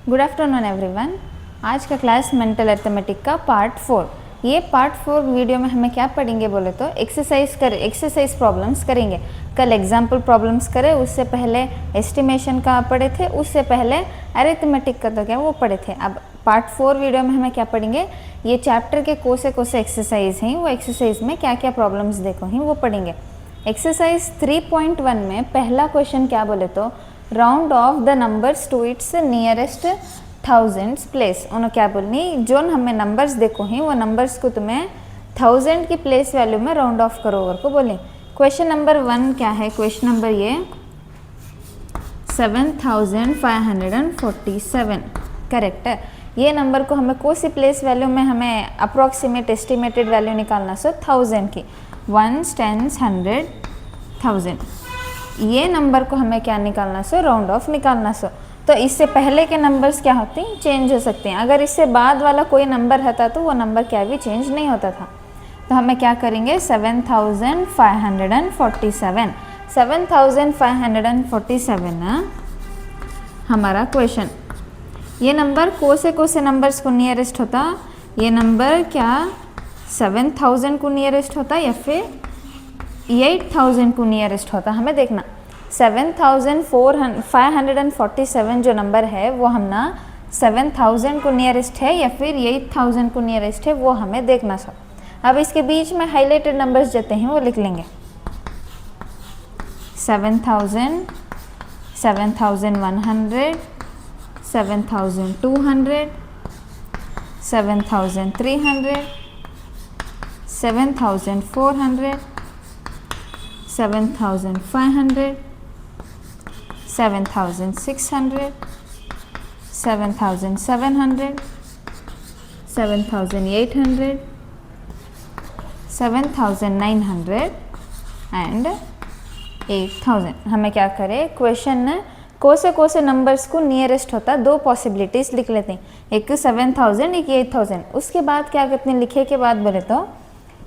Good afternoon everyone. आज का class mental arithmetic का पार्ट 4। ये पार्ट 4 वीडियो में हमें क्या पढ़ेंगे बोले तो एक्सरसाइज प्रॉब्लम्स करेंगे। कल एग्जाम्पल प्रॉब्लम्स करे, उससे पहले एस्टिमेशन का पढ़े थे, उससे पहले अरिथमेटिक का तो क्या वो पढ़े थे। अब पार्ट 4 वीडियो में हमें क्या पढ़ेंगे, ये चैप्टर के कोसे एक्सरसाइज हैं, वो एक्सरसाइज में क्या क्या प्रॉब्लम्स देखो हैं वो पढ़ेंगे। एक्सरसाइज 3.1 में पहला क्वेश्चन क्या बोले तो round off the numbers to its nearest thousands place. उन्होंने क्या बोलनी, जो हमें नंबर्स देखो हैं वो नंबर्स को तुम्हें 1000 की प्लेस वैल्यू में राउंड ऑफ करो और को बोले। क्वेश्चन नंबर 1 क्या है, क्वेश्चन नंबर ये 7547 करेक्ट है। ये नंबर को हमें कौन सी प्लेस वैल्यू में हमें अप्रॉक्सीमेट एस्टिमेटेड वैल्यू निकालना सो 1000 की 1s 10s 100 1000। ये नंबर को हमें क्या निकालना सो राउंड ऑफ निकालना सो। तो इससे पहले के नंबर्स क्या होते हैं, चेंज हो सकते हैं। अगर इससे बाद वाला कोई नंबर रहता तो वो नंबर क्या भी चेंज नहीं होता था। तो हमें क्या करेंगे 7547 हमारा क्वेश्चन। ये नंबर कौन से नंबर्स को नियरेस्ट होता, ये नंबर क्या 7000 को नियरेस्ट होता या फिर 8000 को नियरेस्ट होता। हमें देखना 7547 जो नंबर है वो हम ना 7000 को नियरेस्ट है या फिर 8000 को नियरेस्ट है, वो हमें देखना सब। अब इसके बीच में हाईलाइटेड नंबर्स देते हैं वो लिख लेंगे 7000 7100 7200 7300 7400 7500 7600 7700 7800 7900 एंड 8000। हमें क्या करें, क्वेश्चन कौन से नंबर्स को नियरेस्ट होता, दो पॉसिबिलिटीज़ लिख लेते हैं, एक 7000 एक 8000। उसके बाद क्या करते हैं, लिखे के बाद बोले तो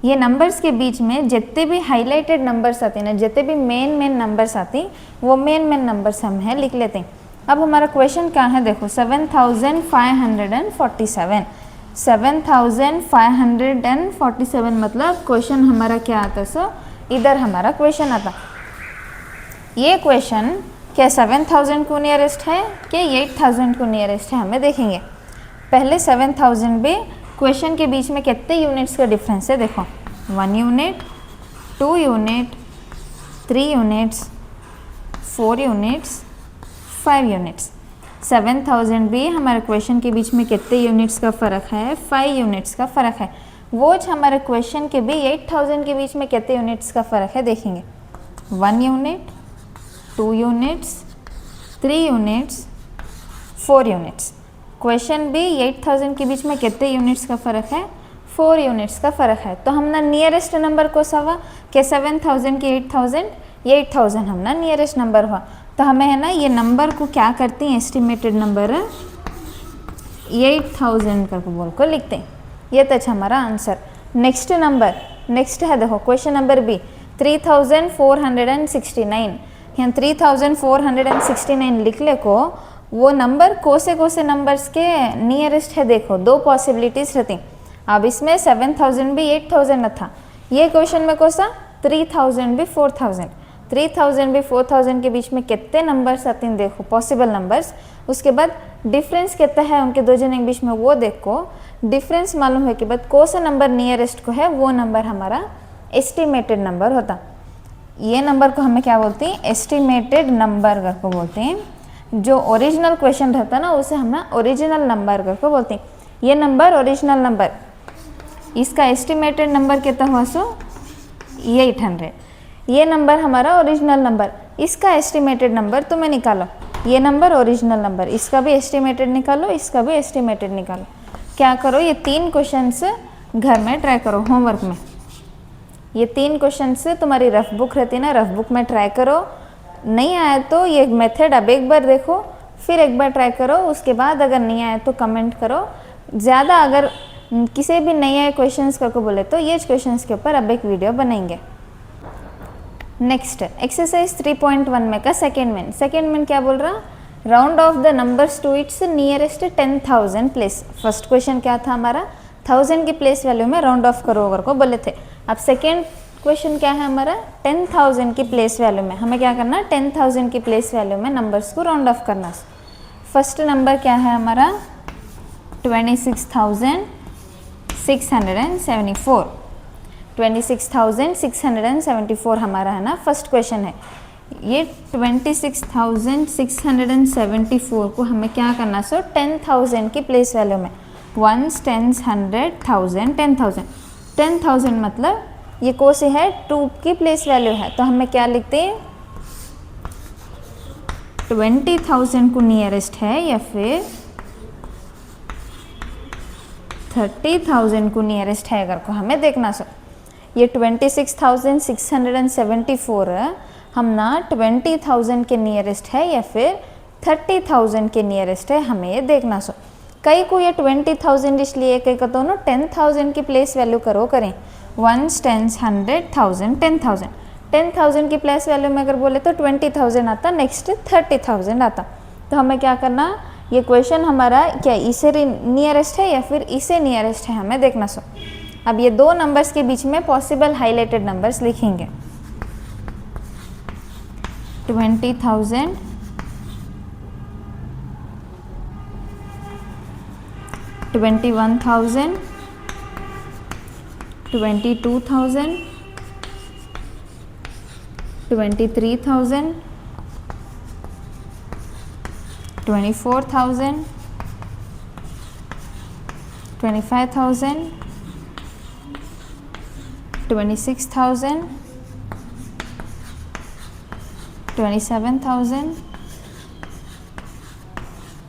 ये नंबर्स के बीच में जितने भी हाईलाइटेड नंबर्स आते हैं ना, जितने भी मेन नंबर्स आती वो मेन मेन हम हैं लिख लेते हैं। अब हमारा क्वेश्चन क्या है देखो 7547 मतलब क्वेश्चन हमारा क्या आता सो इधर हमारा क्वेश्चन आता। ये क्वेश्चन क्या 7000 को नियरेस्ट है कि 8000 को नियरेस्ट है, हमें देखेंगे। पहले 7000 भी क्वेश्चन के बीच में कितने यूनिट्स का डिफरेंस है देखो, 1 unit 2 unit 3 units 4 units 5 units. 7000 भी हमारे क्वेश्चन के बीच में कितने यूनिट्स का फ़र्क है, 5 यूनिट्स का फ़र्क है। वो हमारे क्वेश्चन के भी 8000 के बीच में कितने यूनिट्स का फ़र्क है देखेंगे, 1 unit 2 units 3 units 4 units. Question भी 8000 के बीच में कितने यूनिट्स का फ़र्क है, 4 यूनिट्स का फ़र्क है। तो हमने नियरेस्ट नंबर को सवा कि 7000 की 8000 हमने नियरेस्ट नंबर हुआ। तो हमें है ना ये नंबर को क्या करते हैं, एस्टिमेटेड नंबर 8000 का बोल को लिखते हैं। ये तो हमारा आंसर। नेक्स्ट है देखो क्वेश्चन नंबर बी 3469। यहाँ 3469 लिख ले को वो नंबर कौन से नंबर्स के नियरेस्ट है देखो, दो पॉसिबिलिटीज़ रहती। अब इसमें 7000 भी 8000 न था, ये क्वेश्चन में कौन सा 3000 भी 4000 भी 4000 के बीच में कितने नंबर्स आते हैं देखो, पॉसिबल नंबर्स। उसके बाद डिफरेंस कितना है उनके दो जने के बीच में वो देखो। डिफरेंस मालूम है के बाद कौन सा नंबर नियरेस्ट को है, वो नंबर हमारा एस्टिमेटेड नंबर होता। ये नंबर को हमें क्या बोलते हैं, एस्टिमेटेड नंबर को बोलते हैं। जो ओरिजिनल क्वेश्चन रहता ना उसे हम ना ओरिजिनल नंबर को बोलते हैं। ये नंबर ओरिजिनल नंबर, इसका एस्टिमेटेड नंबर कितना हुआ सो 800। ये नंबर हमारा ओरिजिनल नंबर, इसका एस्टिमेटेड नंबर तुम्हें निकालो। ये नंबर ओरिजिनल नंबर, इसका भी एस्टिमेटेड निकालो, इसका भी एस्टिमेटेड निकालो। क्या करो, ये 3 क्वेश्चंस घर में ट्राई करो होमवर्क में। ये 3 क्वेश्चंस तुम्हारी रफ बुक रहती ना, रफ बुक में ट्राई करो। नहीं आया तो ये मेथड अब एक बार देखो, फिर एक बार ट्राई करो। उसके बाद अगर नहीं आया तो कमेंट करो। ज़्यादा अगर किसी भी नए आए क्वेश्चंस को बोले तो ये क्वेश्चंस के ऊपर अब एक वीडियो बनाएंगे। नेक्स्ट एक्सरसाइज 3.1 में का सेकेंड मेन क्या बोल रहा, round off the numbers to its nearest 10,000 place. First question क्या था हमारा, 1000 की प्लेस वैल्यू में राउंड ऑफ करो अगर को बोले थे। अब सेकेंड क्वेश्चन क्या है हमारा, 10,000 की प्लेस वैल्यू में हमें क्या करना, 10,000 की प्लेस वैल्यू में नंबर्स को राउंड ऑफ करना। फर्स्ट नंबर क्या है हमारा 26,674, 26,674 हमारा है ना फर्स्ट क्वेश्चन है। ये 26,674 को हमें क्या करना, सो 10,000 की प्लेस वैल्यू में, 1s, 10s, 100, 1000, 10,000, 10,000 मतलब ये को से है 2 की प्लेस वैल्यू है, तो हमें क्या लिखते हैं 20,000 को नियरेस्ट है या फिर 30,000 को नियरेस्ट है अगर को हमें देखना। सो ये 26,674 है, हम ना 20,000 के नियरेस्ट है या फिर 30,000 के नियरेस्ट है, हमें ये देखना। सो कई को ये 20,000 इसलिए कई को तो ना 10,000 की प्लेस वैल्यू करो करें, 1s, 10s, 100, 1000, 10,000, 10,000 की प्लेस वैल्यू में अगर बोले तो 20,000 आता, नेक्स्ट 30,000 आता। तो हमें क्या करना, ये क्वेश्चन हमारा क्या इसे नियरेस्ट है या फिर इसे नियरेस्ट है, हमें देखना। सो अब ये दो नंबर्स के बीच में पॉसिबल हाईलाइटेड नंबर्स लिखेंगे, 20,000, 21,000, 22,000, 23,000, 24,000, 25,000, 26,000, 27,000,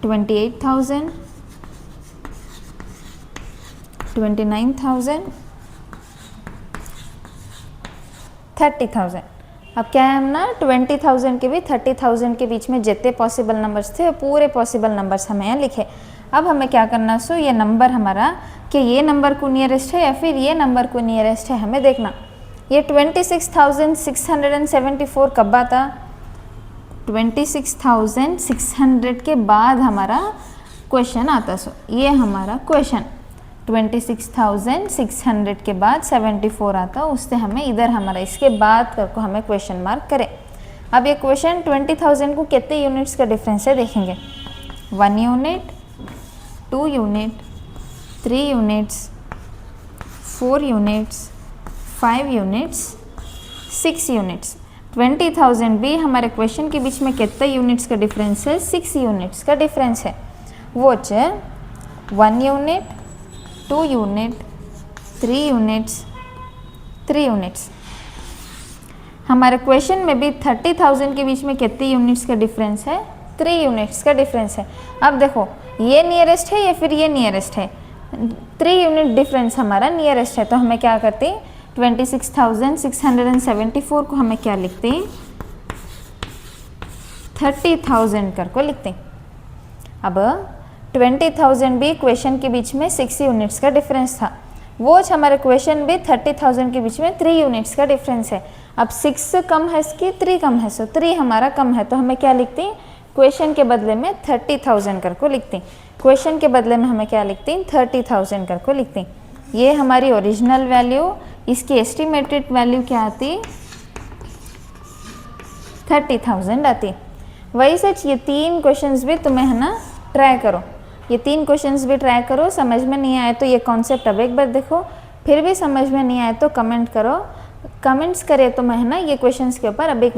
28,000, 29,000, 30,000। अब क्या है हम ना 20,000 के भी 30,000 के बीच में जितने पॉसिबल नंबर्स थे वो पूरे पॉसिबल नंबर्स हमें यहाँ लिखे। अब हमें क्या करना, सो ये नंबर हमारा कि ये नंबर को नियरेस्ट है या फिर ये नंबर को नियरेस्ट है, हमें देखना। ये 26,674 कब आता, 26,600 के बाद हमारा क्वेश्चन आता। सो ये हमारा क्वेश्चन 26,600 के बाद 74 आता, उससे हमें इधर हमारा इसके बाद को हमें क्वेश्चन मार्क करें। अब ये क्वेश्चन 20,000 को कितने यूनिट्स का डिफरेंस है देखेंगे, 1 unit, 2 unit, 3 units, 4 units, 5 units, 6 units. 20,000 भी हमारे क्वेश्चन के बीच में कितने यूनिट्स का डिफरेंस है, 6 यूनिट्स का डिफरेंस है। वो 1 यूनिट, 2 यूनिट, 3 यूनिट्स, 3 यूनिट्स। हमारे क्वेश्चन में भी 30,000 के बीच में कितने यूनिट्स का डिफरेंस है, 3 यूनिट्स का डिफरेंस है। अब देखो ये नियरेस्ट है या फिर ये नियरेस्ट है, 3 यूनिट डिफरेंस हमारा नियरेस्ट है, तो हमें क्या करते हैं 26,674 को हमें क्या लिखते हैं 30,000 कर को लिखते हैं। अब 20,000 भी क्वेश्चन के बीच में 6 यूनिट्स का डिफरेंस था, वो हमारे क्वेश्चन भी 30,000 के बीच में 3 यूनिट्स का डिफरेंस है। अब 6 कम है इसकी, 3 कम है, सो 3 हमारा कम है, तो हमें क्या लिखते हैं क्वेश्चन के बदले में 30,000 कर को लिखते हैं। क्वेश्चन के बदले में हमें क्या लिखते हैं 30,000 कर को लिखते हैं। ये हमारी ओरिजिनल वैल्यू, इसकी एस्टिमेटेड वैल्यू क्या आती 30,000 आती। वही सच ये 3 क्वेश्चंस भी तुम्हें है ना ट्राई करो, ये 3 क्वेश्चंस भी ट्राई करो। समझ में नहीं आए तो ये कॉन्सेप्ट अब एक बार देखो, फिर भी समझ में नहीं आए तो कमेंट करो, कमेंट्स करे तो मैं है ना ये क्वेश्चंस के ऊपर अब एक